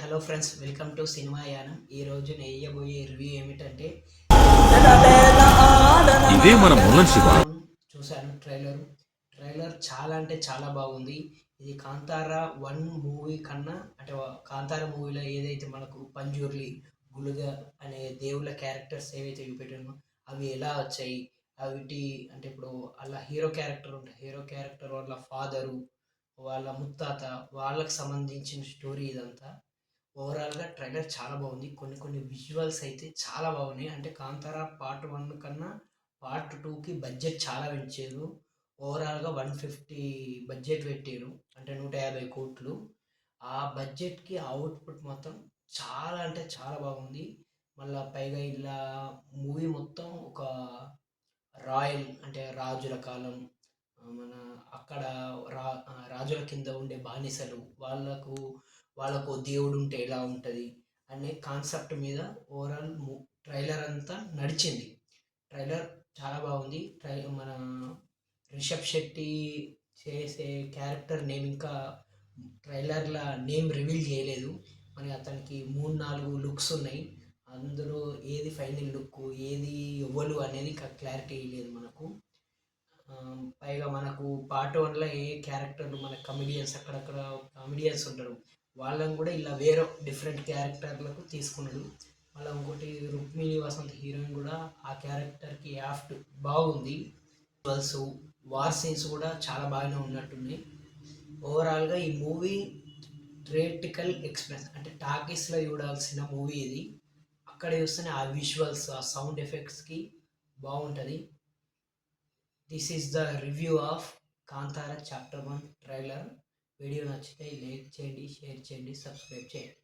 Hello friends, welcome to cinema యానం. ఈరోజు నేను వేయబోయే రివ్యూ ఏమిటంటే ఇదే మన మొలన్ శివ. చూశాను ట్రైలర్ చాలా అంటే చాలా బాగుంది. ఇది కాంతారా 1 మూవీ కన్నా అంటే కాంతారా మూవీలో ఏదైతే మనకు పంజుర్లి, గులుగ అనే దేవుళ్ళ క్యారెక్టర్స్ ఏవైతే చూపెట్టానో అవి ఎలా వచ్చాయి, అవిటి అంటే ఇప్పుడు అలా హీరో క్యారెక్టర్ ఉంటాయి, హీరో క్యారెక్టర్ వాళ్ళ ఫాదరు, వాళ్ళ ముత్తాత, వాళ్ళకి సంబంధించిన స్టోరీ ఇదంతా. ఓవరాల్‌గా ట్రైలర్ చాలా బాగుంది. కొన్ని విజువల్స్ అయితే చాలా బాగున్నాయి. అంటే 'కాంతార పార్ట్ 1' కన్నా పార్ట్ 2కి బడ్జెట్ చాలా పెంచారు. ఓవరాల్‌గా 150 బడ్జెట్ పెట్టిర్రు. అంటే 150,00,00,000. ఆ బడ్జెట్‌కి అవుట్‌పుట్ మాత్రం చాలా అంటే చాలా బాగుంది. మళ్ళా పైగా ఇలా మూవీ మొత్తం ఒక రాయల్ అంటే రాజుల కాలం, మన అక్కడ రాజుల కింద ఉండే బానిసలు వాళ్ళకు దేవుడు ఉంటే ఎలా ఉంటుంది అనే కాన్సెప్ట్ మీద ఓవరాల్ ట్రైలర్ అంతా నడిచింది. ట్రైలర్ చాలా బాగుంది. మన రిషబ్ శెట్టి చేసే క్యారెక్టర్ నేమ్ ఇంకా ట్రైలర్ల నేమ్ రివీల్ చేయలేదు. మరి అతనికి 3-4 లుక్స్ ఉన్నాయి. అందులో ఏది ఫైనల్ లుక్, ఏది ఎవ్వలు అనేది ఇంకా క్లారిటీ లేదు మనకు. పైగా మనకు పార్ట్ 1లో ఏ క్యారెక్టర్లు మన కమెడియన్స్ అక్కడక్కడ కామెడియన్స్ ఉంటారు. వాళ్ళని కూడా ఇలా వేరే డిఫరెంట్ క్యారెక్టర్లకు తీసుకున్నాడు. మళ్ళీ ఇంకోటి రుక్మిణి వసంత్ హీరోయిన్ కూడా ఆ క్యారెక్టర్కి యాప్ట్ బాగుంది. విజువల్స్, వార్ సీన్స్ కూడా చాలా బాగానే ఉన్నట్టున్నాయి. ఓవరాల్గా ఈ మూవీ థియేట్రికల్ ఎక్స్‌పీరియన్స్ అంటే టాకీస్‌లో చూడాల్సిన మూవీ ఇది. అక్కడ చూస్తేనే ఆ విజువల్స్, ఆ సౌండ్ ఎఫెక్ట్స్‌కి బాగుంటుంది. This is the review of Kantara chapter 1 trailer. Video నచ్చితే లైక్ చేయండి, షేర్ చేయండి, సబ్స్క్రైబ్ చేయండి.